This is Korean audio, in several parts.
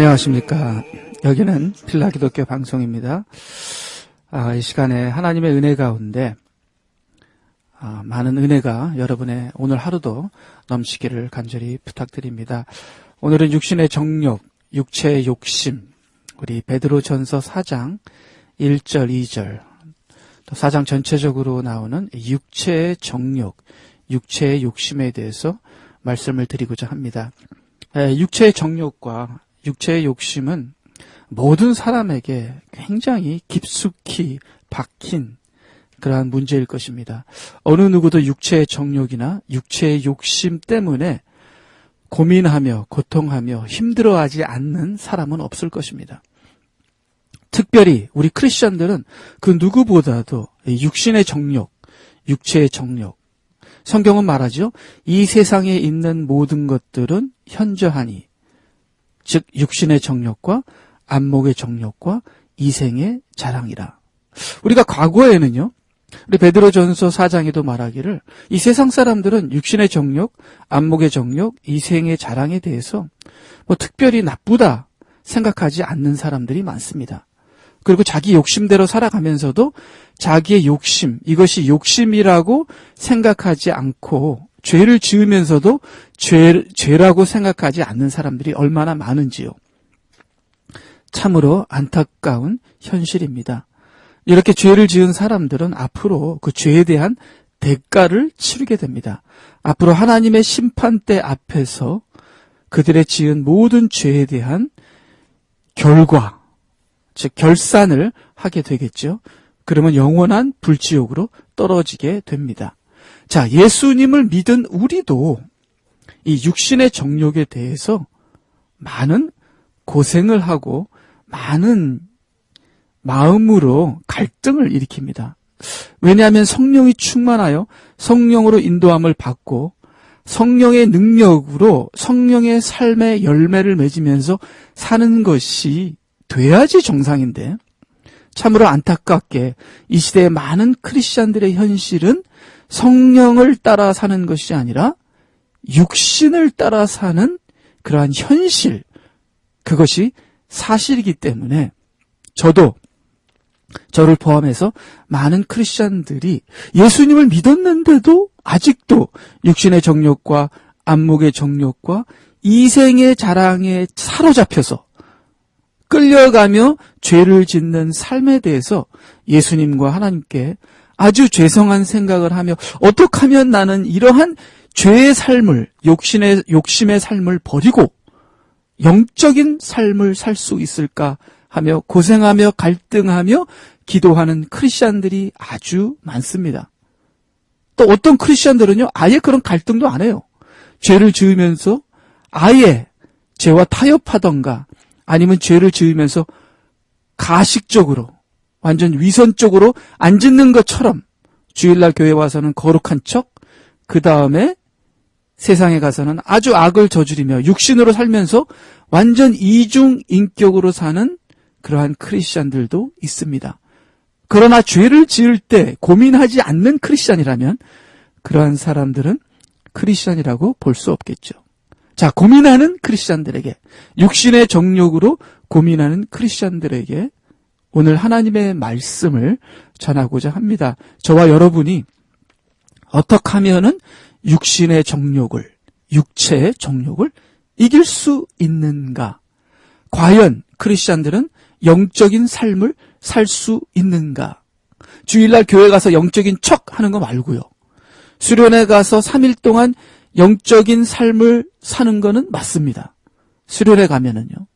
안녕하십니까. 여기는 필라기독교 방송입니다. 이 시간에 하나님의 은혜 가운데 많은 은혜가 여러분의 오늘 하루도 넘치기를 간절히 부탁드립니다. 오늘은 육신의 정욕, 육체의 욕심, 우리 베드로전서 4장 1절, 2절, 또 4장 전체적으로 나오는 육체의 정욕, 육체의 욕심에 대해서 말씀을 드리고자 합니다. 육체의 정욕과 육체의 욕심은 모든 사람에게 굉장히 깊숙이 박힌 그러한 문제일 것입니다. 어느 누구도 육체의 정욕이나 육체의 욕심 때문에 고민하며 고통하며 힘들어하지 않는 사람은 없을 것입니다. 특별히 우리 크리스천들은 그 누구보다도 육신의 정욕, 육체의 정욕, 성경은 말하죠. 이 세상에 있는 모든 것들은 현저하니, 즉 육신의 정욕과 안목의 정욕과 이생의 자랑이라. 우리가 과거에는요, 우리 베드로전서 4장에도 말하기를 이 세상 사람들은 육신의 정욕, 안목의 정욕, 이생의 자랑에 대해서 특별히 나쁘다 생각하지 않는 사람들이 많습니다. 그리고 자기 욕심대로 살아가면서도 자기의 욕심, 이것이 욕심이라고 생각하지 않고 죄를 지으면서도 죄라고 생각하지 않는 사람들이 얼마나 많은지요. 참으로 안타까운 현실입니다. 이렇게 죄를 지은 사람들은 앞으로 그 죄에 대한 대가를 치르게 됩니다. 앞으로 하나님의 심판대 앞에서 그들의 지은 모든 죄에 대한 결과, 즉 결산을 하게 되겠죠. 그러면 영원한 불지옥으로 떨어지게 됩니다. 자, 예수님을 믿은 우리도 이 육신의 정욕에 대해서 많은 고생을 하고 많은 마음으로 갈등을 일으킵니다. 왜냐하면 성령이 충만하여 성령으로 인도함을 받고 성령의 능력으로 성령의 삶의 열매를 맺으면서 사는 것이 돼야지 정상인데, 참으로 안타깝게 이 시대의 많은 크리스찬들의 현실은 성령을 따라 사는 것이 아니라 육신을 따라 사는 그러한 현실, 그것이 사실이기 때문에 저를 포함해서 많은 크리스찬들이 예수님을 믿었는데도 아직도 육신의 정욕과 안목의 정욕과 이생의 자랑에 사로잡혀서 끌려가며 죄를 짓는 삶에 대해서 예수님과 하나님께 아주 죄송한 생각을 하며 어떻게 하면 나는 이러한 죄의 삶을, 욕심의 삶을 버리고 영적인 삶을 살 수 있을까 하며 고생하며 갈등하며 기도하는 크리스찬들이 아주 많습니다. 또 어떤 크리스찬들은요, 아예 그런 갈등도 안 해요. 죄를 지으면서 아예 죄와 타협하던가 아니면 죄를 지으면서 가식적으로 완전 위선적으로 안 짓는 것처럼 주일날 교회 와서는 거룩한 척, 그 다음에 세상에 가서는 아주 악을 저지르며 육신으로 살면서 완전 이중인격으로 사는 그러한 크리스찬들도 있습니다. 그러나 죄를 지을 때 고민하지 않는 크리스찬이라면 그러한 사람들은 크리스찬이라고 볼 수 없겠죠. 자, 고민하는 크리스찬들에게, 육신의 정욕으로 고민하는 크리스찬들에게 오늘 하나님의 말씀을 전하고자 합니다. 저와 여러분이 어떻게 하면은 육신의 정욕을, 육체의 정욕을 이길 수 있는가? 과연 크리스찬들은 영적인 삶을 살 수 있는가? 주일날 교회 가서 영적인 척 하는 거 말고요. 수련회 가서 3일 동안 영적인 삶을 사는 거는 맞습니다. 수련회 가면은요.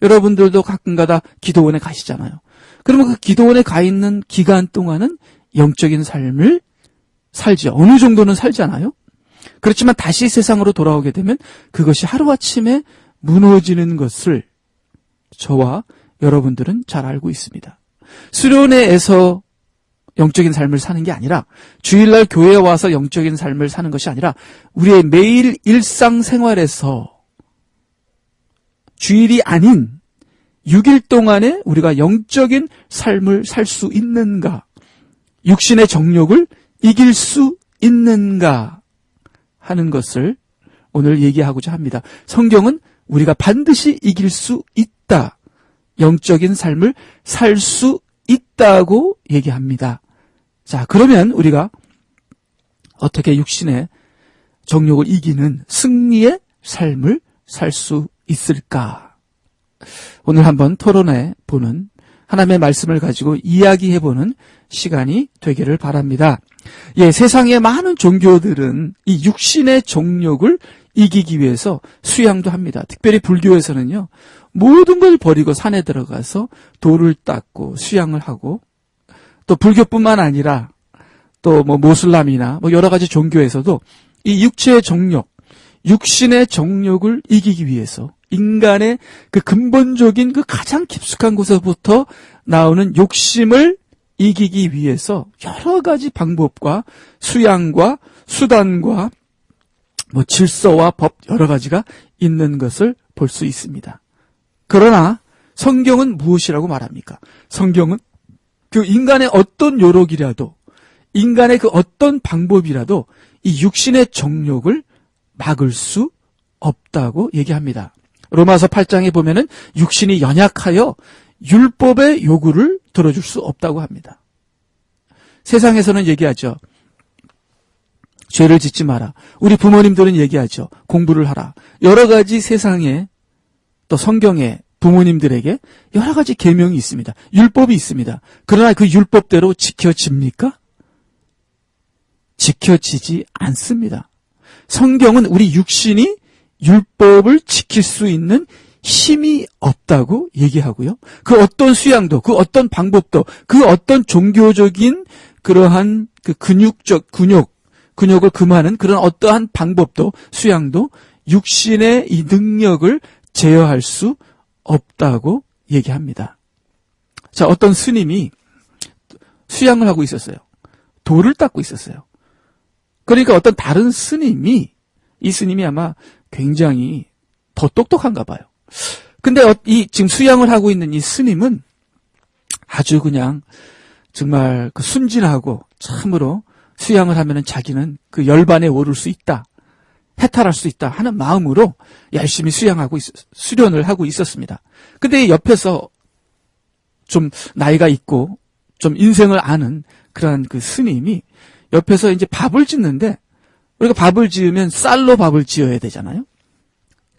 여러분들도 가끔가다 기도원에 가시잖아요. 그러면 그 기도원에 가 있는 기간 동안은 영적인 삶을 살죠. 어느 정도는 살잖아요. 그렇지만 다시 세상으로 돌아오게 되면 그것이 하루아침에 무너지는 것을 저와 여러분들은 잘 알고 있습니다. 수련회에서 영적인 삶을 사는 게 아니라, 주일날 교회에 와서 영적인 삶을 사는 것이 아니라 우리의 매일 일상생활에서 주일이 아닌 6일 동안에 우리가 영적인 삶을 살 수 있는가, 육신의 정욕을 이길 수 있는가 하는 것을 오늘 얘기하고자 합니다. 성경은 우리가 반드시 이길 수 있다. 영적인 삶을 살 수 있다고 얘기합니다. 자, 그러면 우리가 어떻게 육신의 정욕을 이기는 승리의 삶을 살 수 있을까? 오늘 한번 토론해 보는, 하나님의 말씀을 가지고 이야기해 보는 시간이 되기를 바랍니다. 예, 세상의 많은 종교들은 이 육신의 정욕을 이기기 위해서 수양도 합니다. 특별히 불교에서는요, 모든 걸 버리고 산에 들어가서 돌을 닦고 수양을 하고, 또 불교뿐만 아니라 또 뭐 모슬람이나 뭐 여러 가지 종교에서도 이 육체의 정욕, 육신의 정욕을 이기기 위해서 인간의 그 근본적인 그 가장 깊숙한 곳에서부터 나오는 욕심을 이기기 위해서 여러 가지 방법과 수양과 수단과 뭐 질서와 법 여러 가지가 있는 것을 볼 수 있습니다. 그러나 성경은 무엇이라고 말합니까? 성경은 그 인간의 어떤 요력이라도, 인간의 그 어떤 방법이라도 이 육신의 정욕을 막을 수 없다고 얘기합니다. 로마서 8장에 보면은 육신이 연약하여 율법의 요구를 들어줄 수 없다고 합니다. 세상에서는 얘기하죠. 죄를 짓지 마라. 우리 부모님들은 얘기하죠. 공부를 하라. 여러 가지 세상에 또 성경에 부모님들에게 여러 가지 계명이 있습니다. 율법이 있습니다. 그러나 그 율법대로 지켜집니까? 지켜지지 않습니다. 성경은 우리 육신이 율법을 지킬 수 있는 힘이 없다고 얘기하고요. 그 어떤 수양도, 그 어떤 방법도, 그 어떤 종교적인 그러한 그 근육을 금하는 그런 어떠한 방법도, 수양도 육신의 이 능력을 제어할 수 없다고 얘기합니다. 자, 어떤 스님이 수양을 하고 있었어요. 돌을 닦고 있었어요. 그러니까 어떤 다른 스님이, 이 스님이 아마 굉장히 더 똑똑한가 봐요. 근데 이 지금 수양을 하고 있는 이 스님은 아주 그냥 정말 그 순진하고 참으로 수양을 하면은 자기는 그 열반에 오를 수 있다, 해탈할 수 있다 하는 마음으로 열심히 수련을 하고 있었습니다. 근데 옆에서 좀 나이가 있고 좀 인생을 아는 그런 그 스님이 옆에서 이제 밥을 짓는데, 우리가 밥을 지으면 쌀로 밥을 지어야 되잖아요.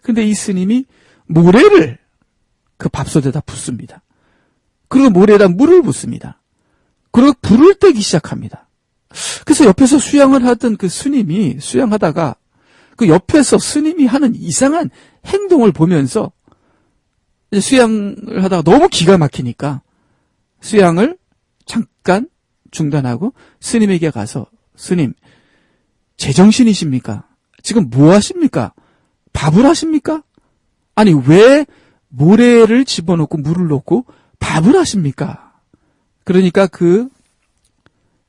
근데 이 스님이 모래를 그 밥솥에다 붓습니다. 그리고 모래에다 물을 붓습니다. 그리고 불을 떼기 시작합니다. 그래서 옆에서 수양을 하던 그 스님이 수양하다가 그 옆에서 스님이 하는 이상한 행동을 보면서 수양을 하다가 너무 기가 막히니까 수양을 잠깐 중단하고 스님에게 가서, 스님, 제정신이십니까? 지금 뭐 하십니까? 밥을 하십니까? 아니, 왜 모래를 집어넣고 물을 넣고 밥을 하십니까? 그러니까 그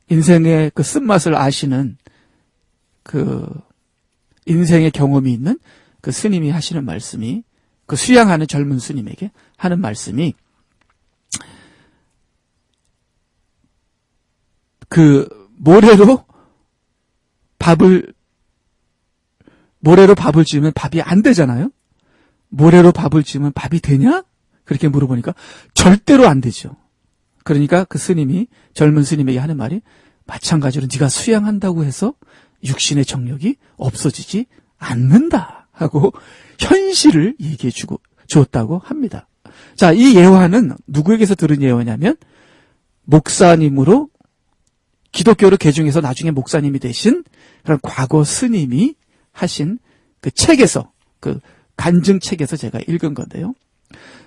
인생의 그 쓴맛을 아시는 그 인생의 경험이 있는 그 스님이 하시는 말씀이, 그 수양하는 젊은 스님에게 하는 말씀이, 그 모래로 밥을 지으면 밥이 안 되잖아요. 모래로 밥을 지으면 밥이 되냐? 그렇게 물어보니까 절대로 안 되죠. 그러니까 그 스님이, 젊은 스님에게 하는 말이, 마찬가지로 네가 수양한다고 해서 육신의 정욕이 없어지지 않는다 하고 현실을 얘기해 주었다고 합니다. 자, 이 예화는 누구에게서 들은 예화냐면 목사님으로, 기독교를 개종해서 나중에 목사님이 되신 그런 과거 스님이 하신 그 책에서, 그 간증 책에서 제가 읽은 건데요.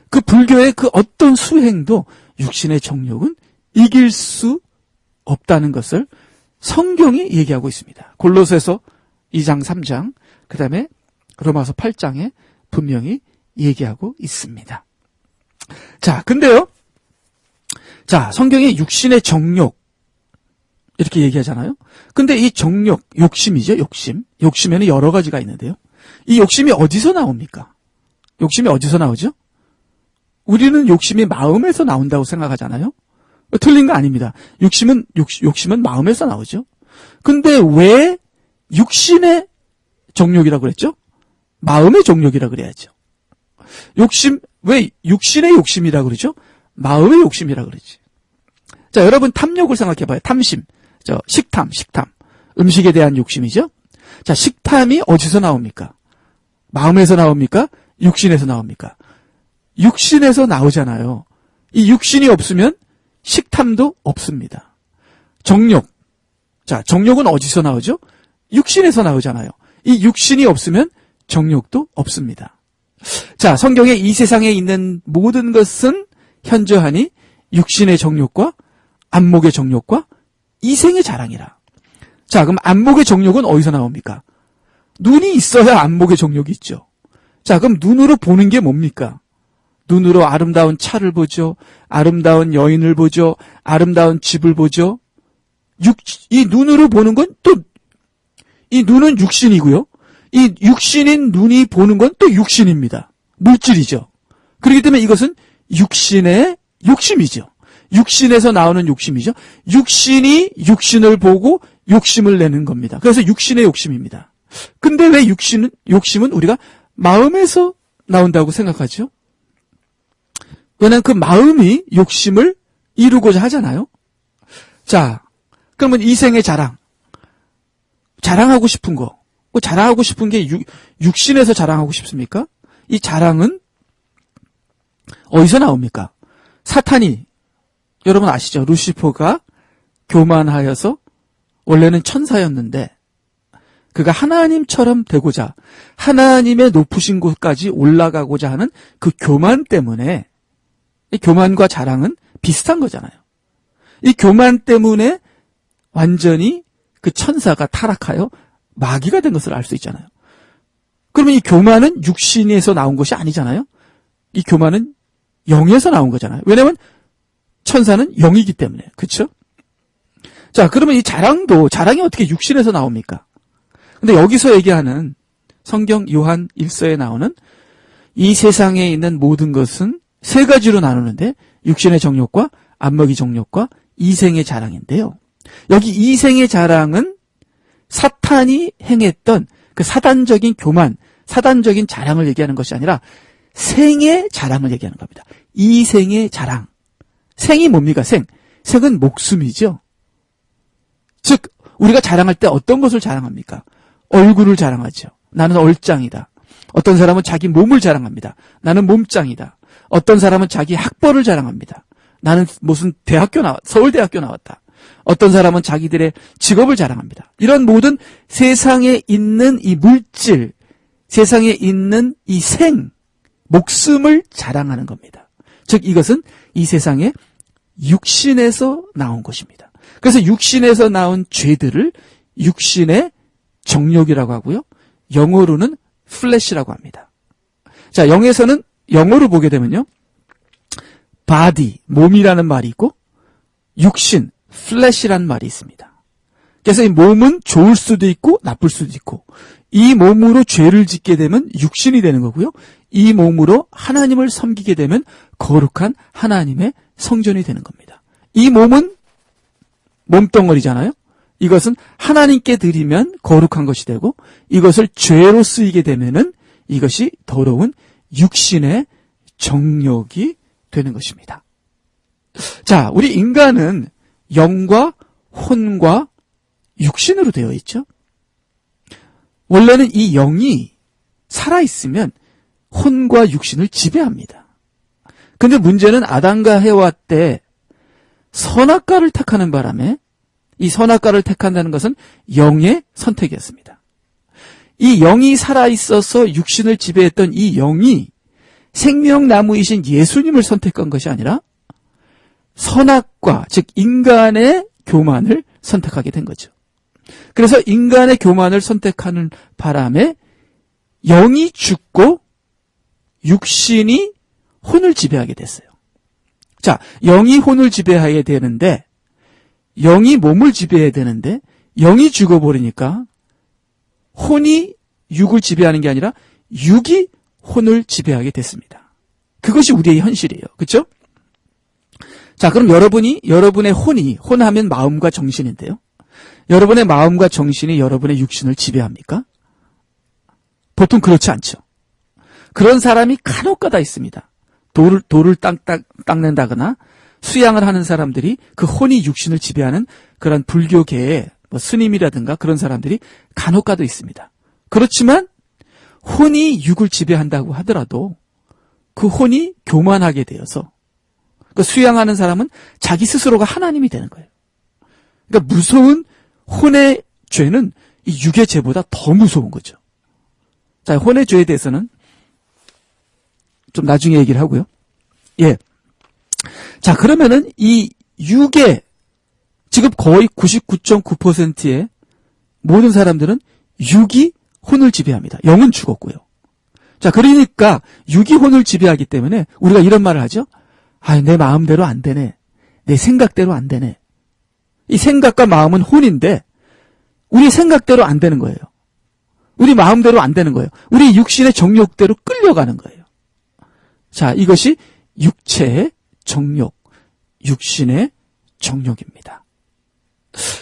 그 불교의 그 어떤 수행도 육신의 정욕은 이길 수 없다는 것을 성경이 얘기하고 있습니다. 골로새서 2장, 3장, 그 다음에 로마서 8장에 분명히 얘기하고 있습니다. 자, 근데요. 자, 성경이 육신의 정욕 이렇게 얘기하잖아요. 근데 이 정욕, 욕심이죠, 욕심. 욕심에는 여러 가지가 있는데요. 이 욕심이 어디서 나옵니까? 욕심이 어디서 나오죠? 우리는 욕심이 마음에서 나온다고 생각하잖아요. 틀린 거 아닙니다. 욕심은 마음에서 나오죠. 근데 왜 육신의 정욕이라고 그랬죠? 마음의 정욕이라고 그래야죠. 욕심, 왜 육신의 욕심이라 그러죠? 마음의 욕심이라 그러지. 자, 여러분 탐욕을 생각해봐요. 탐심. 식탐. 음식에 대한 욕심이죠? 자, 식탐이 어디서 나옵니까? 마음에서 나옵니까? 육신에서 나옵니까? 육신에서 나오잖아요. 이 육신이 없으면 식탐도 없습니다. 정욕. 자, 정욕은 어디서 나오죠? 육신에서 나오잖아요. 이 육신이 없으면 정욕도 없습니다. 자, 성경에 이 세상에 있는 모든 것은 현저하니 육신의 정욕과 안목의 정욕과 이생의 자랑이라. 자, 그럼 안목의 정욕은 어디서 나옵니까? 눈이 있어야 안목의 정욕이 있죠. 자, 그럼 눈으로 보는 게 뭡니까? 눈으로 아름다운 차를 보죠. 아름다운 여인을 보죠. 아름다운 집을 보죠. 이 눈으로 보는 건 또, 이 눈은 육신이고요. 이 육신인 눈이 보는 건 또 육신입니다. 물질이죠. 그렇기 때문에 이것은 육신의 욕심이죠. 육신에서 나오는 욕심이죠. 육신이 육신을 보고 욕심을 내는 겁니다. 그래서 육신의 욕심입니다. 근데 왜 욕심은 우리가 마음에서 나온다고 생각하죠? 왜냐하면 그 마음이 욕심을 이루고자 하잖아요. 자, 그러면 이생의 자랑하고 싶은 거. 자랑하고 싶은 게 육신에서 자랑하고 싶습니까? 이 자랑은 어디서 나옵니까? 사탄이, 여러분 아시죠? 루시퍼가 교만하여서 원래는 천사였는데 그가 하나님처럼 되고자 하나님의 높으신 곳까지 올라가고자 하는 그 교만 때문에, 이 교만과 자랑은 비슷한 거잖아요. 이 교만 때문에 완전히 그 천사가 타락하여 마귀가 된 것을 알 수 있잖아요. 그러면 이 교만은 육신에서 나온 것이 아니잖아요. 이 교만은 영에서 나온 거잖아요. 왜냐하면 천사는 영이기 때문에. 그렇죠? 자, 그러면 이 자랑이 어떻게 육신에서 나옵니까? 근데 여기서 얘기하는 성경 요한 1서에 나오는 이 세상에 있는 모든 것은 세 가지로 나누는데 육신의 정욕과 안목의 정욕과 이생의 자랑인데요. 여기 이생의 자랑은 사탄이 행했던 그 사단적인 교만, 사단적인 자랑을 얘기하는 것이 아니라 생의 자랑을 얘기하는 겁니다. 이생의 자랑. 생이 뭡니까? 생은 목숨이죠. 즉 우리가 자랑할 때 어떤 것을 자랑합니까? 얼굴을 자랑하죠. 나는 얼짱이다. 어떤 사람은 자기 몸을 자랑합니다. 나는 몸짱이다. 어떤 사람은 자기 학벌을 자랑합니다. 나는 무슨 서울대학교 나왔다. 어떤 사람은 자기들의 직업을 자랑합니다. 이런 모든 세상에 있는 이 물질, 세상에 있는 이 목숨을 자랑하는 겁니다. 즉 이것은 이 세상의 육신에서 나온 것입니다. 그래서 육신에서 나온 죄들을 육신의 정욕이라고 하고요. 영어로는 플래시라고 합니다. 자, 영어로 보게 되면요. body, 몸이라는 말이 있고 육신, flesh라는 말이 있습니다. 그래서 이 몸은 좋을 수도 있고 나쁠 수도 있고 이 몸으로 죄를 짓게 되면 육신이 되는 거고요. 이 몸으로 하나님을 섬기게 되면 거룩한 하나님의 성전이 되는 겁니다. 이 몸은 몸덩어리잖아요. 이것은 하나님께 드리면 거룩한 것이 되고 이것을 죄로 쓰이게 되면은 이것이 더러운 육신의 정욕이 되는 것입니다. 자, 우리 인간은 영과 혼과 육신으로 되어 있죠. 원래는 이 영이 살아있으면 혼과 육신을 지배합니다. 근데 문제는 아담과 해와 때 선악과를 택하는 바람에 이 선악과를 택한다는 것은 영의 선택이었습니다. 이 영이 살아있어서 육신을 지배했던 이 영이 생명나무이신 예수님을 선택한 것이 아니라 선악과, 즉 인간의 교만을 선택하게 된 거죠. 그래서 인간의 교만을 선택하는 바람에 영이 죽고 육신이 혼을 지배하게 됐어요. 자, 영이 혼을 지배하게 되는데 영이 몸을 지배해야 되는데 영이 죽어버리니까 혼이 육을 지배하는 게 아니라 육이 혼을 지배하게 됐습니다. 그것이 우리의 현실이에요. 그렇죠? 자, 그럼 여러분의 혼하면 마음과 정신인데요. 여러분의 마음과 정신이 여러분의 육신을 지배합니까? 보통 그렇지 않죠. 그런 사람이 간혹가다 있습니다. 돌을 닦는다거나 수양을 하는 사람들이 그 혼이 육신을 지배하는 그런 불교계의 스님이라든가 그런 사람들이 간혹가도 있습니다. 그렇지만 혼이 육을 지배한다고 하더라도 그 혼이 교만하게 되어서 그 수양하는 사람은 자기 스스로가 하나님이 되는 거예요. 그러니까 무서운 혼의 죄는 이 육의 죄보다 더 무서운 거죠. 자, 혼의 죄에 대해서는 좀 나중에 얘기를 하고요. 예. 자, 그러면은 이 육의 지금 거의 99.9%의 모든 사람들은 육이 혼을 지배합니다. 영은 죽었고요. 자, 그러니까 육이 혼을 지배하기 때문에 우리가 이런 말을 하죠. 아, 내 마음대로 안 되네. 내 생각대로 안 되네. 이 생각과 마음은 혼인데 우리 생각대로 안 되는 거예요. 우리 마음대로 안 되는 거예요. 우리 육신의 정욕대로 끌려가는 거예요. 자, 이것이 육체의 정욕, 육신의 정욕입니다.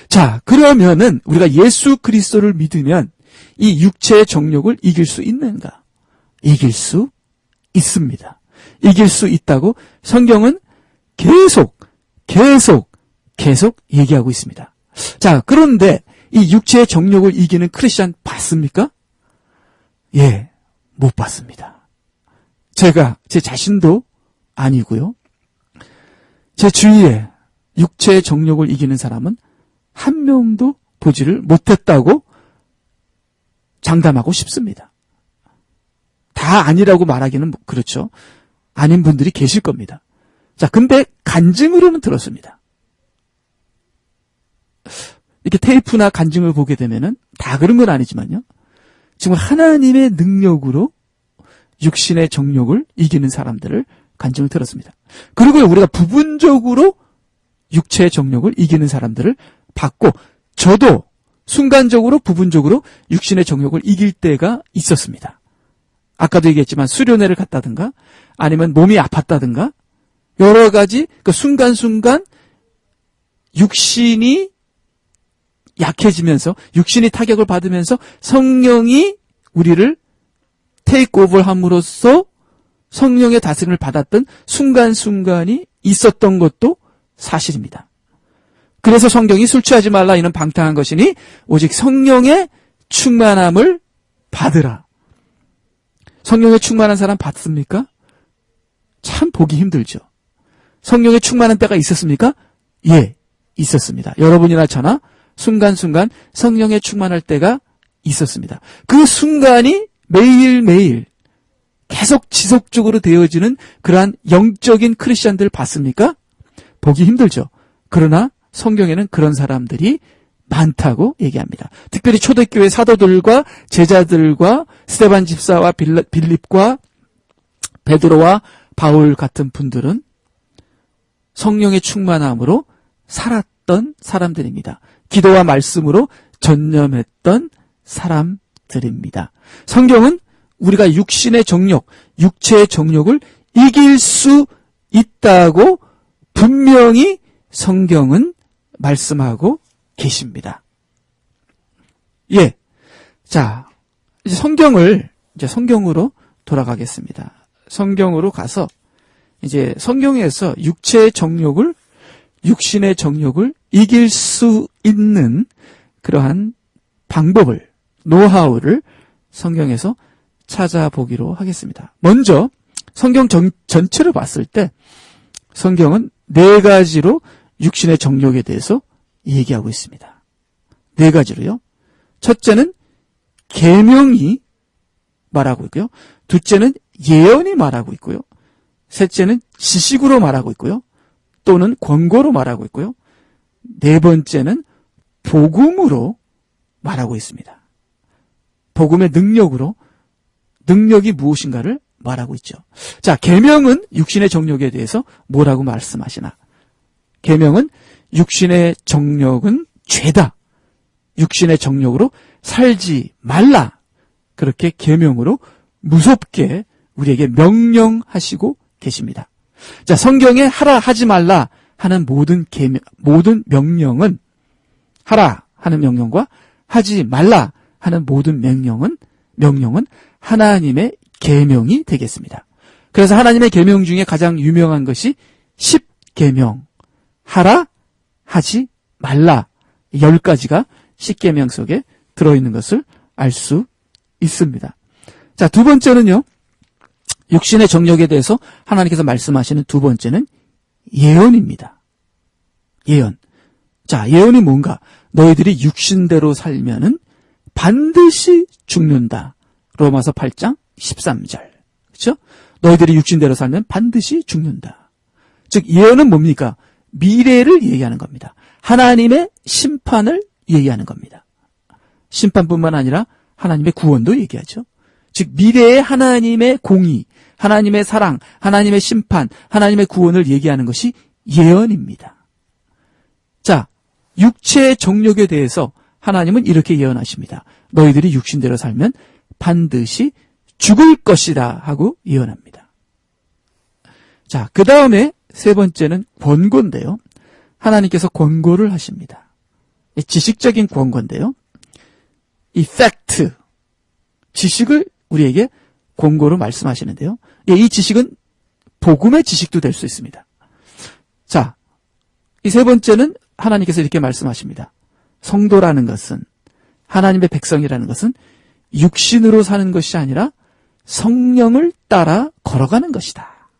자, 그러면은 우리가 예수 그리스도를 믿으면 이 육체의 정욕을 이길 수 있는가? 이길 수 있습니다. 이길 수 있다고 성경은 계속 얘기하고 있습니다. 자, 그런데 이 육체의 정욕을 이기는 크리스찬 봤습니까? 예, 못 봤습니다. 제가 제 자신도 아니고요. 제 주위에 육체의 정욕을 이기는 사람은 한 명도 보지를 못했다고 장담하고 싶습니다. 다 아니라고 말하기는 그렇죠. 아닌 분들이 계실 겁니다. 자, 근데 간증으로는 들었습니다. 이렇게 테이프나 간증을 보게 되면은 다 그런 건 아니지만요. 지금 하나님의 능력으로 육신의 정욕을 이기는 사람들을 간증을 들었습니다. 그리고 우리가 부분적으로 육체의 정욕을 이기는 사람들을 봤고, 저도 순간적으로 부분적으로 육신의 정욕을 이길 때가 있었습니다. 아까도 얘기했지만 수련회를 갔다든가 아니면 몸이 아팠다든가 여러 가지 그 순간순간 육신이 약해지면서 육신이 타격을 받으면서 성령이 우리를 테이크 오버 함으로써 성령의 다스림을 받았던 순간순간이 있었던 것도 사실입니다. 그래서 성경이 술 취하지 말라 이는 방탕한 것이니 오직 성령의 충만함을 받으라. 성령의 충만한 사람 봤습니까? 참 보기 힘들죠. 성령의 충만한 때가 있었습니까? 예, 있었습니다. 여러분이나 저나 순간순간 성령의 충만할 때가 있었습니다. 그 순간이 매일매일 계속 지속적으로 되어지는 그러한 영적인 크리스찬들 봤습니까? 보기 힘들죠. 그러나 성경에는 그런 사람들이 많다고 얘기합니다. 특별히 초대교회 사도들과 제자들과 스데반 집사와 빌립과 베드로와 바울 같은 분들은 성령의 충만함으로 살았던 사람들입니다. 기도와 말씀으로 전념했던 사람들입니다. 성경은 우리가 육신의 정욕, 육체의 정욕을 이길 수 있다고 분명히 성경은 말씀하고 계십니다. 예. 자, 이제 성경으로 돌아가겠습니다. 성경으로 가서 이제 성경에서 육신의 정욕을 이길 수 있는 그러한 방법을, 노하우를 성경에서 찾아보기로 하겠습니다. 먼저 성경 전체를 봤을 때 성경은 4가지로 육신의 정욕에 대해서 얘기하고 있습니다. 4가지로요. 첫째는 계명이 말하고 있고요. 둘째는 예언이 말하고 있고요. 셋째는 지식으로 말하고 있고요. 또는 권고로 말하고 있고요. 4번째는 복음으로 말하고 있습니다. 복음의 능력이 무엇인가를 말하고 있죠. 자, 계명은 육신의 정욕에 대해서 뭐라고 말씀하시나? 계명은 육신의 정욕은 죄다. 육신의 정욕으로 살지 말라. 그렇게 계명으로 무섭게 우리에게 명령하시고 계십니다. 자, 성경에 하라 하지 말라 하는 모든 명령은 하라 하는 명령과 하지 말라 하는 모든 명령은 하나님의 계명이 되겠습니다. 그래서 하나님의 계명 중에 가장 유명한 것이 10계명. 하라, 하지 말라. 10가지가 10계명 속에 들어있는 것을 알 수 있습니다. 자, 두 번째는요. 육신의 정욕에 대해서 하나님께서 말씀하시는 두 번째는 예언입니다. 예언. 자, 예언이 뭔가? 너희들이 육신대로 살면은 반드시 죽는다. 로마서 8장 13절. 그렇죠? 너희들이 육신대로 살면 반드시 죽는다. 즉 예언은 뭡니까? 미래를 얘기하는 겁니다. 하나님의 심판을 얘기하는 겁니다. 심판뿐만 아니라 하나님의 구원도 얘기하죠. 즉 미래의 하나님의 공의, 하나님의 사랑, 하나님의 심판, 하나님의 구원을 얘기하는 것이 예언입니다. 자, 육체의 정욕에 대해서 하나님은 이렇게 예언하십니다. 너희들이 육신대로 살면 반드시 죽을 것이다 하고 예언합니다. 자, 그 다음에 세 번째는 권고인데요. 하나님께서 권고를 하십니다. 지식적인 권고인데요. 이 팩트, 지식을 우리에게 권고로 말씀하시는데요. 이 지식은 복음의 지식도 될 수 있습니다. 자, 이 세 번째는 하나님께서 이렇게 말씀하십니다. 성도라는 것은, 하나님의 백성이라는 것은 육신으로 사는 것이 아니라 성령을 따라 걸어가는 것이다.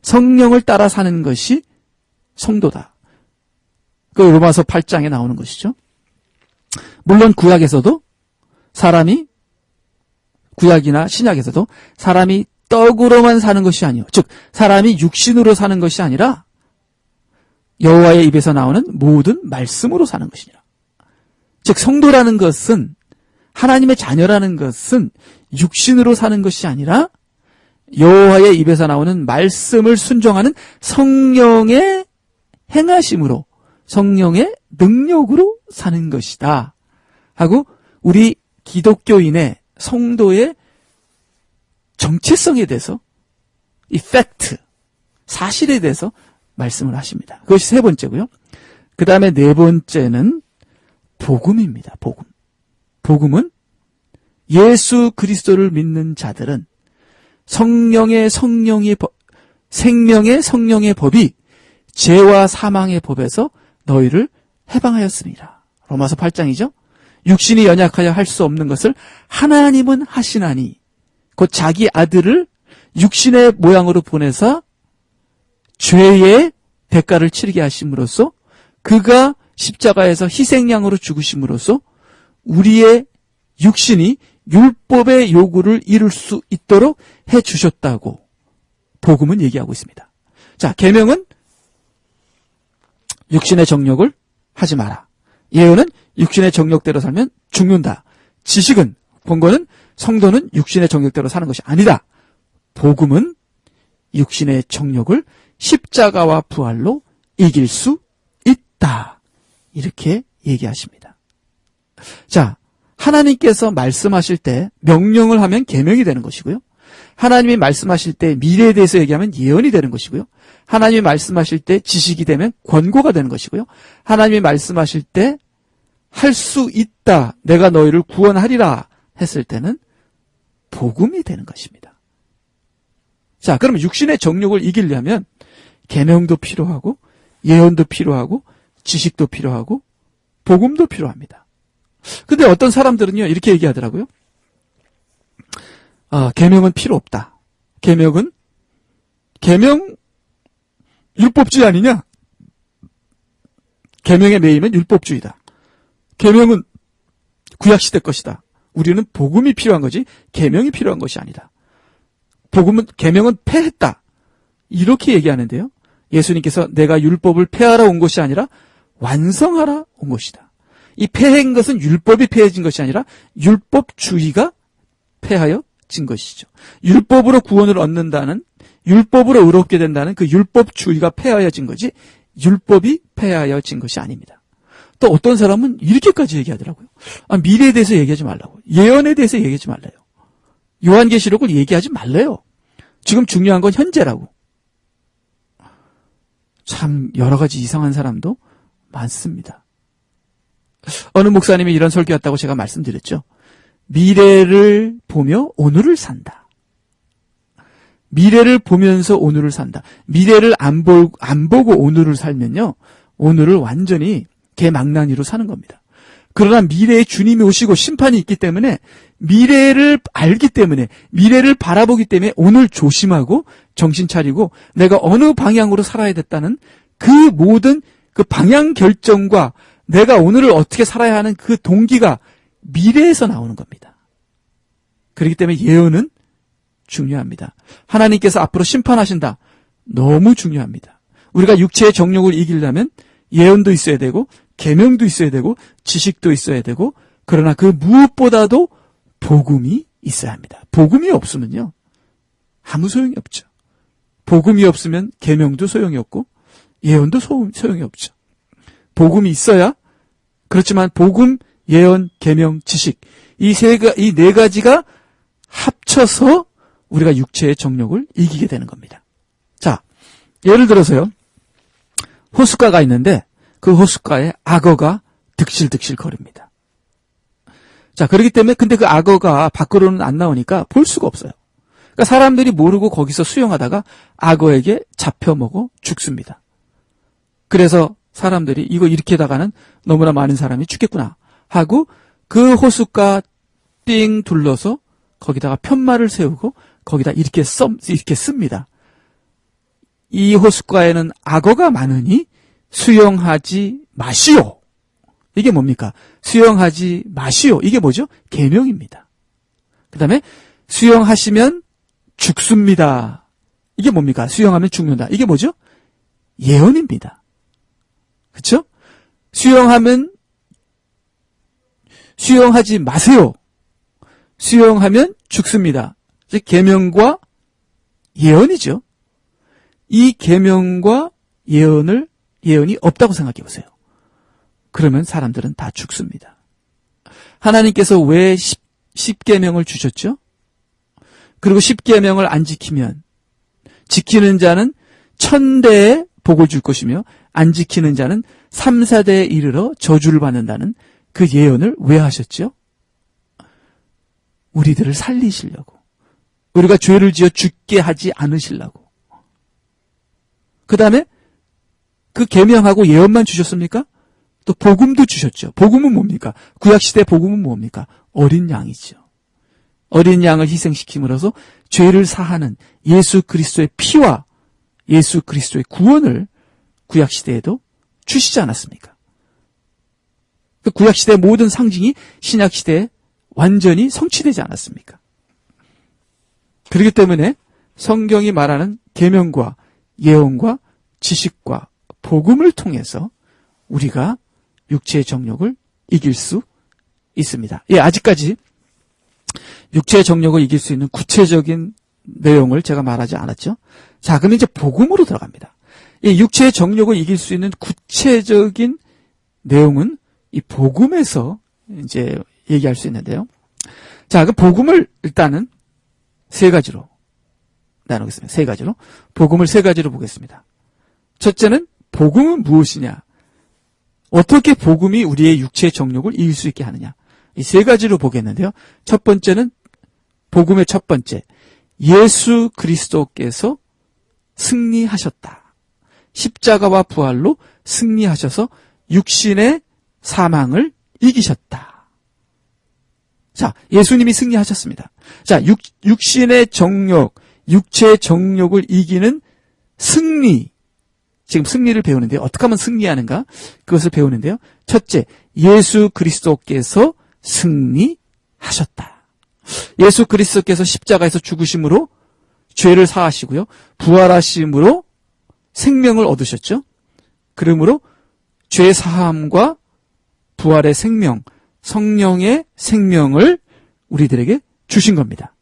성령을 따라 사는 것이 성도다. 그 로마서 8장에 나오는 것이죠. 물론 구약에서도 사람이, 구약이나 신약에서도 사람이 떡으로만 사는 것이 아니요, 즉 사람이 육신으로 사는 것이 아니라 여호와의 입에서 나오는 모든 말씀으로 사는 것이니라. 즉 성도라는 것은, 하나님의 자녀라는 것은 육신으로 사는 것이 아니라 여호와의 입에서 나오는 말씀을 순종하는 성령의 행하심으로, 성령의 능력으로 사는 것이다 하고, 우리 기독교인의 성도의 정체성에 대해서, 이 팩트, 사실에 대해서 말씀을 하십니다. 그것이 세 번째고요. 그 다음에 네 번째는 복음입니다. 복음. 복음은 예수 그리스도를 믿는 자들은 생명의 성령의 법이 죄와 사망의 법에서 너희를 해방하였습니다. 로마서 8장이죠. 육신이 연약하여 할 수 없는 것을 하나님은 하시나니, 곧 자기 아들을 육신의 모양으로 보내사 죄의 대가를 치르게 하심으로써, 그가 십자가에서 희생양으로 죽으심으로써 우리의 육신이 율법의 요구를 이룰 수 있도록 해주셨다고 복음은 얘기하고 있습니다. 자, 계명은 육신의 정욕을 하지 마라. 예언은 육신의 정욕대로 살면 죽는다. 지식은, 권고는 성도는 육신의 정욕대로 사는 것이 아니다. 복음은 육신의 정욕을 십자가와 부활로 이길 수 있다. 이렇게 얘기하십니다. 자, 하나님께서 말씀하실 때 명령을 하면 계명이 되는 것이고요. 하나님이 말씀하실 때 미래에 대해서 얘기하면 예언이 되는 것이고요. 하나님이 말씀하실 때 지식이 되면 권고가 되는 것이고요. 하나님이 말씀하실 때 할 수 있다, 내가 너희를 구원하리라 했을 때는 복음이 되는 것입니다. 자, 그러면 육신의 정욕을 이기려면 계명도 필요하고, 예언도 필요하고, 지식도 필요하고, 복음도 필요합니다. 근데 어떤 사람들은요, 이렇게 얘기하더라고요. 계명은 필요 없다. 계명 율법주의 아니냐? 계명에 매이면 율법주의다. 계명은 구약시대 것이다. 우리는 복음이 필요한 거지 계명이 필요한 것이 아니다. 계명은 폐했다. 이렇게 얘기하는데요. 예수님께서 내가 율법을 폐하러 온 것이 아니라 완성하러 온 것이다. 이 폐한 것은 율법이 폐해진 것이 아니라 율법주의가 폐하여진 것이죠. 율법으로 구원을 얻는다는, 율법으로 의롭게 된다는 그 율법주의가 폐하여진 거지 율법이 폐하여진 것이 아닙니다. 또 어떤 사람은 이렇게까지 얘기하더라고요. 미래에 대해서 얘기하지 말라고. 예언에 대해서 얘기하지 말래요. 요한계시록을 얘기하지 말래요. 지금 중요한 건 현재라고. 참 여러 가지 이상한 사람도 많습니다. 어느 목사님이 이런 설교였다고 제가 말씀드렸죠. 미래를 보며 오늘을 산다. 미래를 보면서 오늘을 산다. 미래를 안 보고 오늘을 살면요, 오늘을 완전히 개망나니로 사는 겁니다. 그러나 미래에 주님이 오시고 심판이 있기 때문에, 미래를 알기 때문에, 미래를 바라보기 때문에 오늘 조심하고 정신 차리고 내가 어느 방향으로 살아야 됐다는 그 모든 그 방향 결정과 내가 오늘을 어떻게 살아야 하는 그 동기가 미래에서 나오는 겁니다. 그렇기 때문에 예언은 중요합니다. 하나님께서 앞으로 심판하신다. 너무 중요합니다. 우리가 육체의 정욕을 이기려면 예언도 있어야 되고 계명도 있어야 되고 지식도 있어야 되고, 그러나 그 무엇보다도 복음이 있어야 합니다. 복음이 없으면요, 아무 소용이 없죠. 복음이 없으면 계명도 소용이 없고 예언도 소용이 없죠. 복음이 있어야, 그렇지만 복음, 예언, 계명, 지식, 이 네 가지가 합쳐서 우리가 육체의 정욕을 이기게 되는 겁니다. 자, 예를 들어서요, 호숫가가 있는데 그 호숫가에 악어가 득실득실 거립니다. 자, 그렇기 때문에 근데 그 악어가 밖으로는 안 나오니까 볼 수가 없어요. 그러니까 사람들이 모르고 거기서 수영하다가 악어에게 잡혀먹어 죽습니다. 그래서 사람들이 이거 이렇게 하다가는 너무나 많은 사람이 죽겠구나 하고 그 호숫가 삥 둘러서 거기다가 편말을 세우고 거기다 이렇게 씁니다. 이 호숫가에는 악어가 많으니 수영하지 마시오. 이게 뭡니까? 수영하지 마시오. 이게 뭐죠? 계명입니다. 그 다음에 수영하시면 죽습니다. 이게 뭡니까? 수영하면 죽는다. 이게 뭐죠? 예언입니다. 그렇죠? 수영하지 마세요. 수영하면 죽습니다. 즉 계명과 예언이죠. 이 계명과 예언이 없다고 생각해 보세요. 그러면 사람들은 다 죽습니다. 하나님께서 왜 10계명을 주셨죠? 그리고 10계명을 안 지키면 지키는 자는 1000대의 복을 줄 것이며 안 지키는 자는 3, 4대에 이르러 저주를 받는다는 그 예언을 왜 하셨죠? 우리들을 살리시려고. 우리가 죄를 지어 죽게 하지 않으시려고. 그 다음에 그 계명하고 예언만 주셨습니까? 또 복음도 주셨죠. 복음은 뭡니까? 구약시대 복음은 뭡니까? 어린 양이죠. 어린 양을 희생시킴으로써 죄를 사하는 예수 그리스도의 피와 예수 그리스도의 구원을 구약시대에도 주시지 않았습니까? 그 구약시대의 모든 상징이 신약시대에 완전히 성취되지 않았습니까? 그렇기 때문에 성경이 말하는 계명과 예언과 지식과 복음을 통해서 우리가 육체의 정욕을 이길 수 있습니다. 예, 아직까지 육체의 정욕을 이길 수 있는 구체적인 내용을 제가 말하지 않았죠. 자, 그럼 이제 복음으로 들어갑니다. 이 육체의 정욕을 이길 수 있는 구체적인 내용은 이 복음에서 이제 얘기할 수 있는데요. 자, 그 복음을 일단은 세 가지로 나누겠습니다. 세 가지로. 복음을 세 가지로 보겠습니다. 첫째는 복음은 무엇이냐? 어떻게 복음이 우리의 육체의 정욕을 이길 수 있게 하느냐? 이 세 가지로 보겠는데요. 첫 번째는 복음의 첫 번째. 예수 그리스도께서 승리하셨다. 십자가와 부활로 승리하셔서 육신의 사망을 이기셨다. 자, 예수님이 승리하셨습니다. 자, 육신의 정욕, 육체의 정욕을 이기는 승리. 지금 승리를 배우는데요. 어떻게 하면 승리하는가? 그것을 배우는데요. 첫째, 예수 그리스도께서 승리하셨다. 예수 그리스도께서 십자가에서 죽으심으로 죄를 사하시고요. 부활하심으로 생명을 얻으셨죠. 그러므로 죄 사함과 부활의 생명, 성령의 생명을 우리들에게 주신 겁니다.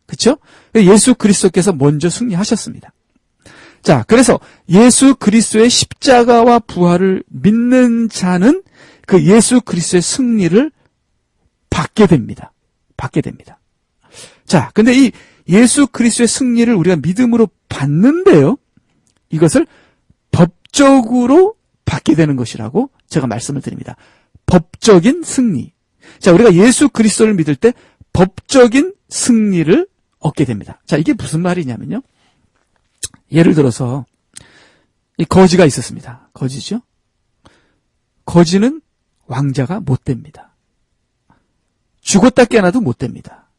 그렇죠? 예수 그리스도께서 먼저 승리하셨습니다. 자, 그래서 예수 그리스도의 십자가와 부활을 믿는 자는 그 예수 그리스도의 승리를 받게 됩니다. 받게 됩니다. 자, 근데 이 예수 그리스도의 승리를 우리가 믿음으로 받는데요. 이것을 법적으로 받게 되는 것이라고 제가 말씀을 드립니다. 법적인 승리. 자, 우리가 예수 그리스도를 믿을 때 법적인 승리를 얻게 됩니다. 자, 이게 무슨 말이냐면요. 예를 들어서 이 거지가 있었습니다. 거지죠. 거지는 왕자가 못 됩니다. 죽었다 깨어나도 못 됩니다.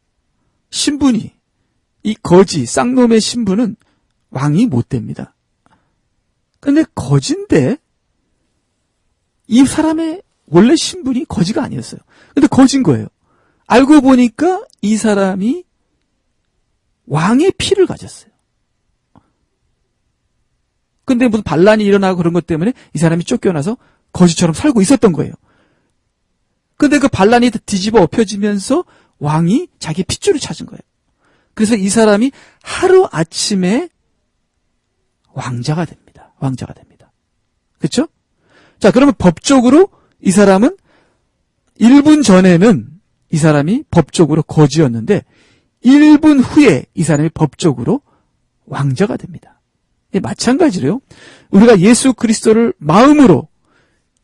신분이, 이 거지, 쌍놈의 신분은 왕이 못 됩니다. 근데 거지인데 이 사람의 원래 신분이 거지가 아니었어요. 근데 거지인 거예요. 알고 보니까 이 사람이 왕의 피를 가졌어요. 근데 무슨 반란이 일어나고 그런 것 때문에 이 사람이 쫓겨나서 거지처럼 살고 있었던 거예요. 근데 그 반란이 뒤집어 엎혀지면서 왕이 자기 핏줄을 찾은 거예요. 그래서 이 사람이 하루아침에 왕자가 됩니다. 왕자가 됩니다. 그렇죠? 자, 그러면 법적으로 이 사람은 1분 전에는 이 사람이 법적으로 거지였는데 1분 후에 이 사람이 법적으로 왕자가 됩니다. 마찬가지로요. 우리가 예수 그리스도를 마음으로,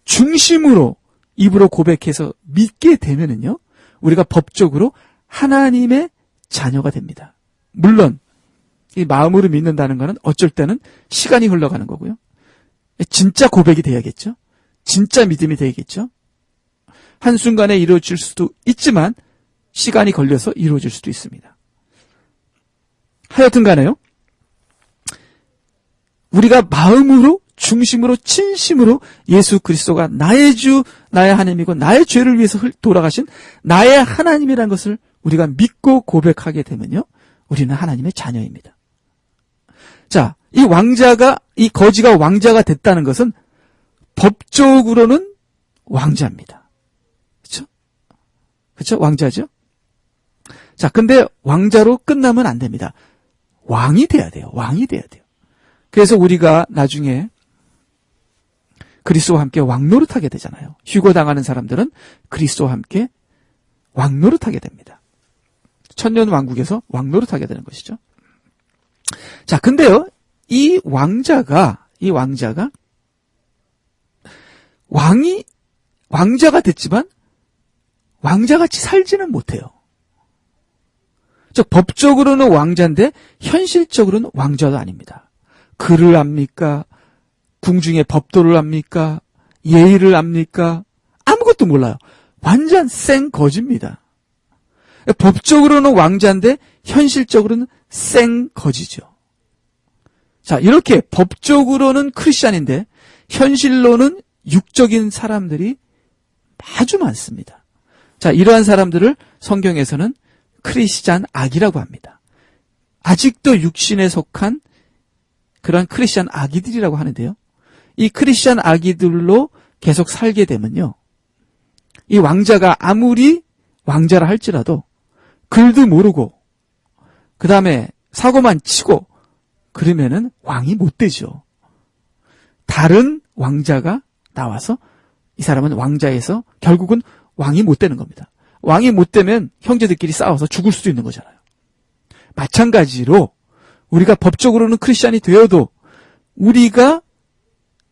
중심으로, 입으로 고백해서 믿게 되면은요, 우리가 법적으로 하나님의 자녀가 됩니다. 물론 이 마음으로 믿는다는 것은 어쩔 때는 시간이 흘러가는 거고요. 진짜 고백이 돼야겠죠. 진짜 믿음이 되겠죠. 한순간에 이루어질 수도 있지만 시간이 걸려서 이루어질 수도 있습니다. 하여튼 간에요. 우리가 마음으로, 중심으로, 진심으로 예수 그리스도가 나의 주, 나의 하나님이고 나의 죄를 위해서 돌아가신 나의 하나님이라는 것을 우리가 믿고 고백하게 되면요, 우리는 하나님의 자녀입니다. 자, 이 거지가 왕자가 됐다는 것은 법적으로는 왕자입니다. 그렇죠? 그렇죠? 왕자죠? 자, 근데 왕자로 끝나면 안 됩니다. 왕이 돼야 돼요. 왕이 돼야 돼요. 그래서 우리가 나중에 그리스도와 함께 왕노릇하게 되잖아요. 휴거당하는 사람들은 그리스도와 함께 왕노릇하게 됩니다. 천년왕국에서 왕노릇하게 되는 것이죠. 자, 근데요, 이 왕자가 왕자가 됐지만 왕자같이 살지는 못해요. 즉, 법적으로는 왕자인데 현실적으로는 왕자도 아닙니다. 글을 압니까? 궁중의 법도를 압니까? 예의를 압니까? 아무것도 몰라요. 완전 생 거지입니다. 법적으로는 왕자인데 현실적으로는 생 거지죠. 자, 이렇게 법적으로는 크리스찬인데 현실로는 육적인 사람들이 아주 많습니다. 자, 이러한 사람들을 성경에서는 크리스찬 악이라고 합니다. 아직도 육신에 속한 그러한 크리스찬 아기들이라고 하는데요. 이 크리스찬 아기들로 계속 살게 되면요, 이 왕자가 아무리 왕자라 할지라도 글도 모르고 그 다음에 사고만 치고 그러면은 왕이 못 되죠. 다른 왕자가 나와서 이 사람은 왕자에서 결국은 왕이 못 되는 겁니다. 왕이 못 되면 형제들끼리 싸워서 죽을 수도 있는 거잖아요. 마찬가지로 우리가 법적으로는 크리스찬이 되어도 우리가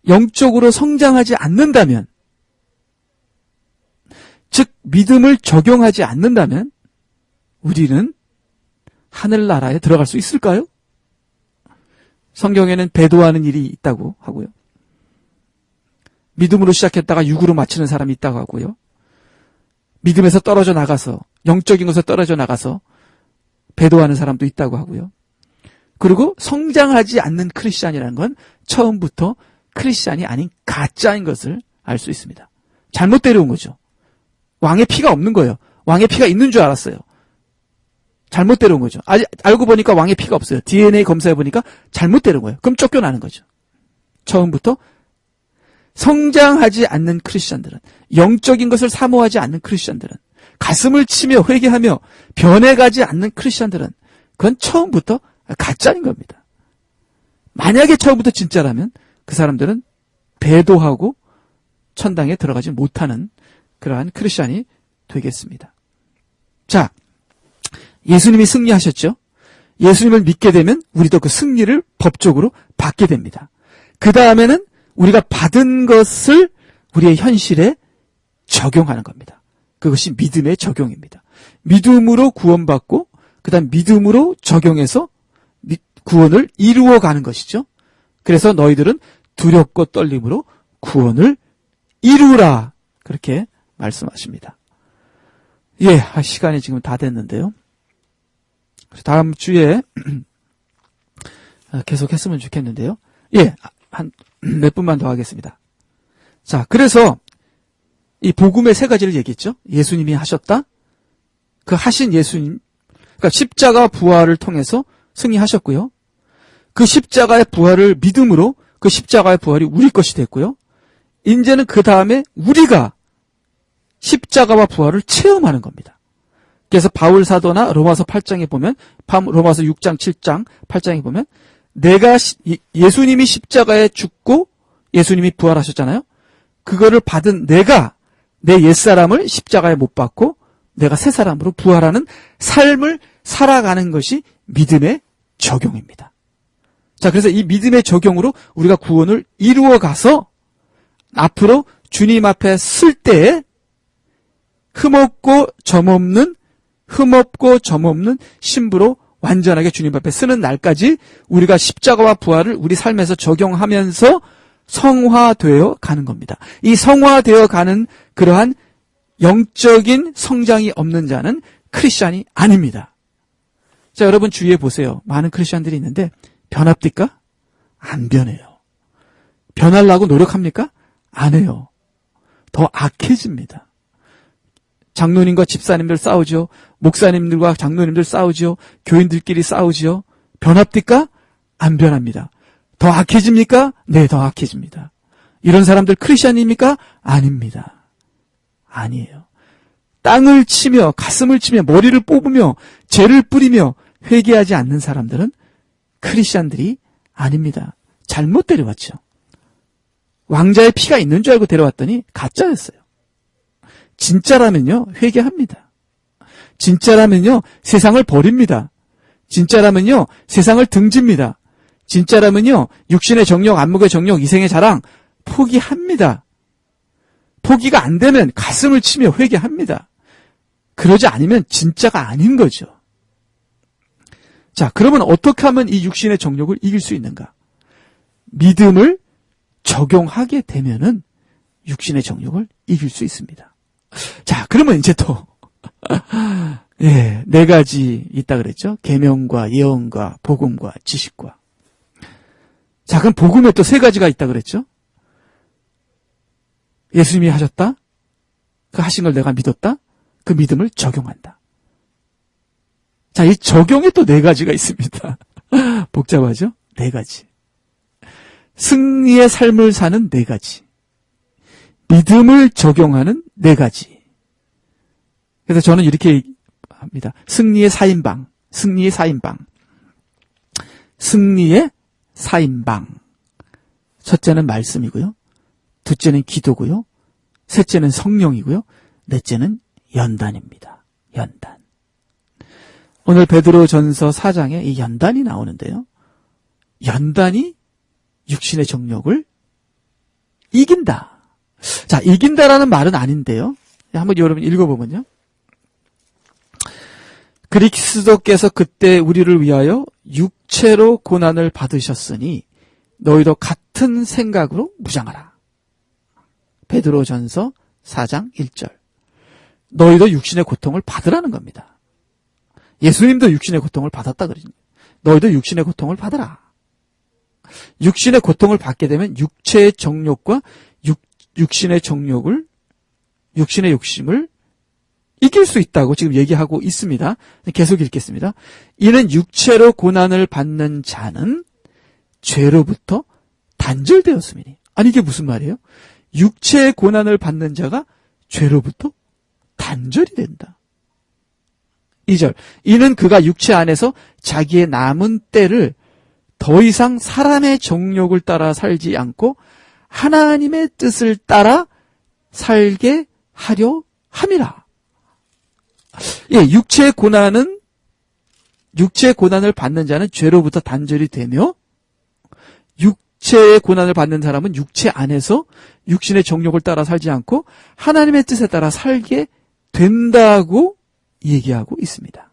영적으로 성장하지 않는다면, 즉 믿음을 적용하지 않는다면 우리는 하늘나라에 들어갈 수 있을까요? 성경에는 배도하는 일이 있다고 하고요. 믿음으로 시작했다가 육으로 마치는 사람이 있다고 하고요. 믿음에서 떨어져 나가서, 영적인 것에서 떨어져 나가서 배도하는 사람도 있다고 하고요. 그리고 성장하지 않는 크리스찬이라는 건 처음부터 크리스찬이 아닌 가짜인 것을 알 수 있습니다. 잘못 데려온 거죠. 왕의 피가 없는 거예요. 왕의 피가 있는 줄 알았어요. 잘못 데려온 거죠. 알고 보니까 왕의 피가 없어요. DNA 검사해 보니까 잘못 데려온 거예요. 그럼 쫓겨나는 거죠. 처음부터 성장하지 않는 크리스찬들은, 영적인 것을 사모하지 않는 크리스찬들은, 가슴을 치며 회개하며 변해가지 않는 크리스찬들은 그건 처음부터 가짜인 겁니다. 만약에 처음부터 진짜라면 그 사람들은 배도하고 천당에 들어가지 못하는 그러한 크리스찬이 되겠습니다. 자, 예수님이 승리하셨죠? 예수님을 믿게 되면 우리도 그 승리를 법적으로 받게 됩니다. 그 다음에는 우리가 받은 것을 우리의 현실에 적용하는 겁니다. 그것이 믿음의 적용입니다. 믿음으로 구원받고 그다음 믿음으로 적용해서 구원을 이루어가는 것이죠. 그래서 너희들은 두렵고 떨림으로 구원을 이루라. 그렇게 말씀하십니다. 예, 시간이 지금 다 됐는데요. 다음 주에 계속 했으면 좋겠는데요. 예, 한 몇 분만 더 하겠습니다. 자, 그래서 이 복음의 세 가지를 얘기했죠. 예수님이 하셨다. 그 하신 예수님, 그러니까 십자가 부활을 통해서 승리하셨고요. 그 십자가의 부활을 믿음으로 그 십자가의 부활이 우리 것이 됐고요. 이제는 그 다음에 우리가 십자가와 부활을 체험하는 겁니다. 그래서 바울 사도나 로마서 8장에 보면, 로마서 6장, 7장, 8장에 보면 내가 예수님이 십자가에 죽고 예수님이 부활하셨잖아요. 그거를 받은 내가 내 옛사람을 십자가에 못 박고 내가 새 사람으로 부활하는 삶을 살아가는 것이 믿음의 적용입니다. 자, 그래서 이 믿음의 적용으로 우리가 구원을 이루어가서 앞으로 주님 앞에 쓸 때에 흠없고 점없는 신부로 완전하게 주님 앞에 쓰는 날까지 우리가 십자가와 부활을 우리 삶에서 적용하면서 성화되어 가는 겁니다. 이 성화되어 가는 그러한 영적인 성장이 없는 자는 크리스찬이 아닙니다. 자, 여러분 주위에 보세요. 많은 크리스찬들이 있는데 변합니까? 안 변해요. 변하려고 노력합니까? 안 해요. 더 악해집니다. 장로님과 집사님들 싸우죠. 목사님들과 장로님들 싸우죠. 교인들끼리 싸우죠. 변합니까? 안 변합니다. 더 악해집니까? 네, 더 악해집니다. 이런 사람들 크리스찬입니까? 아닙니다. 아니에요. 땅을 치며 가슴을 치며 머리를 뽑으며 죄를 뿌리며 회개하지 않는 사람들은 크리스찬들이 아닙니다. 잘못 데려왔죠. 왕자의 피가 있는 줄 알고 데려왔더니 가짜였어요. 진짜라면요, 회개합니다. 진짜라면요, 세상을 버립니다. 진짜라면요, 세상을 등집니다. 진짜라면요, 육신의 정욕, 안목의 정욕, 이생의 자랑 포기합니다. 포기가 안 되면 가슴을 치며 회개합니다. 그러지 않으면 진짜가 아닌 거죠. 자, 그러면 어떻게 하면 이 육신의 정욕을 이길 수 있는가? 믿음을 적용하게 되면은 육신의 정욕을 이길 수 있습니다. 자, 그러면 이제 또 예, 네 가지 있다 그랬죠. 계명과 예언과 복음과 지식과. 자, 그럼 복음에 또 세 가지가 있다 그랬죠. 예수님이 하셨다. 그 하신 걸 내가 믿었다. 그 믿음을 적용한다. 자, 이 적용에 또 네 가지가 있습니다. 복잡하죠? 네 가지. 승리의 삶을 사는 네 가지. 믿음을 적용하는 네 가지. 그래서 저는 이렇게 합니다. 승리의 4인방. 승리의 4인방. 승리의 4인방. 첫째는 말씀이고요. 둘째는 기도고요. 셋째는 성령이고요. 넷째는 연단입니다. 연단. 오늘 베드로전서 4장에 이 연단이 나오는데요. 연단이 육신의 정욕을 이긴다. 자, 이긴다라는 말은 아닌데요. 한번 여러분 읽어보면요. 그리스도께서 그때 우리를 위하여 육체로 고난을 받으셨으니 너희도 같은 생각으로 무장하라. 베드로전서 4장 1절. 너희도 육신의 고통을 받으라는 겁니다. 예수님도 육신의 고통을 받았다 그러죠. 너희도 육신의 고통을 받으라. 육신의 고통을 받게 되면 육체의 정욕과 육신의 정욕을, 육신의 욕심을 이길 수 있다고 지금 얘기하고 있습니다. 계속 읽겠습니다. 이는 육체로 고난을 받는 자는 죄로부터 단절되었음이니. 아니, 이게 무슨 말이에요? 육체의 고난을 받는 자가 죄로부터 단절이 된다. 2절. 이는 그가 육체 안에서 자기의 남은 때를 더 이상 사람의 정욕을 따라 살지 않고 하나님의 뜻을 따라 살게 하려 함이라. 예, 육체의 고난을 받는 자는 죄로부터 단절이 되며, 육체의 고난을 받는 사람은 육체 안에서 육신의 정욕을 따라 살지 않고 하나님의 뜻에 따라 살게 된다고 얘기하고 있습니다.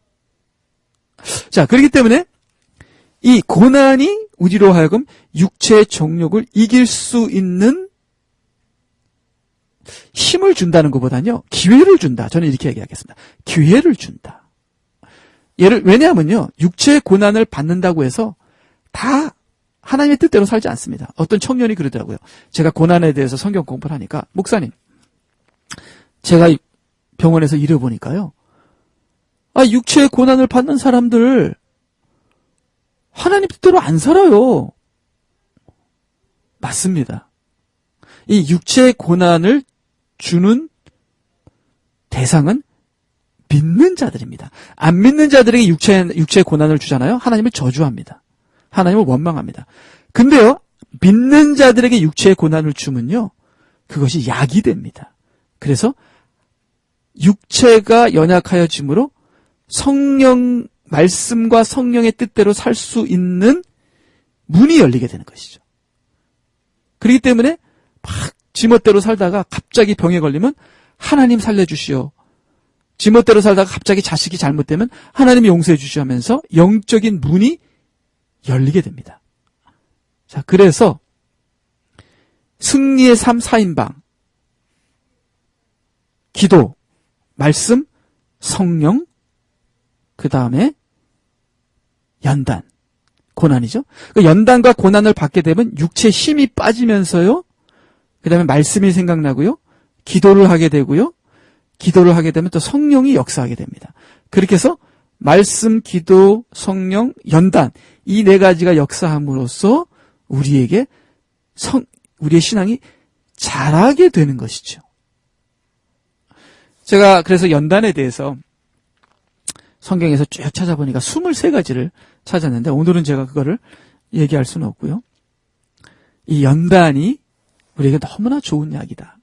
자, 그렇기 때문에 이 고난이 우리로 하여금 육체의 정욕을 이길 수 있는 힘을 준다는 것보다는요, 기회를 준다. 저는 이렇게 얘기하겠습니다. 기회를 준다. 왜냐하면요, 육체의 고난을 받는다고 해서 다 하나님의 뜻대로 살지 않습니다. 어떤 청년이 그러더라고요. 제가 고난에 대해서 성경 공부를 하니까, 목사님, 제가 병원에서 일해 보니까요, 육체의 고난을 받는 사람들 하나님 뜻대로 안 살아요. 맞습니다. 이 육체의 고난을 주는 대상은 믿는 자들입니다. 안 믿는 자들에게 육체의 고난을 주잖아요. 하나님을 저주합니다. 하나님을 원망합니다. 근데요, 믿는 자들에게 육체의 고난을 주면요, 그것이 약이 됩니다. 그래서 육체가 연약하여짐으로 성령 말씀과 성령의 뜻대로 살 수 있는 문이 열리게 되는 것이죠. 그렇기 때문에 막 지멋대로 살다가 갑자기 병에 걸리면 하나님 살려주시오. 지멋대로 살다가 갑자기 자식이 잘못되면 하나님이 용서해 주시오 하면서 영적인 문이 열리게 됩니다. 자, 그래서 승리의 삶 4인방, 기도, 말씀, 성령, 그 다음에 연단, 고난이죠. 그 연단과 고난을 받게 되면 육체의 힘이 빠지면서요, 그 다음에 말씀이 생각나고요, 기도를 하게 되고요, 기도를 하게 되면 또 성령이 역사하게 됩니다. 그렇게 해서 말씀, 기도, 성령, 연단, 이 네 가지가 역사함으로써 우리에게 우리의 신앙이 자라게 되는 것이죠. 제가 그래서 연단에 대해서 성경에서 쭉 찾아보니까 23가지를 찾았는데, 오늘은 제가 그거를 얘기할 수는 없고요. 이 연단이 우리에게 너무나 좋은 약이다.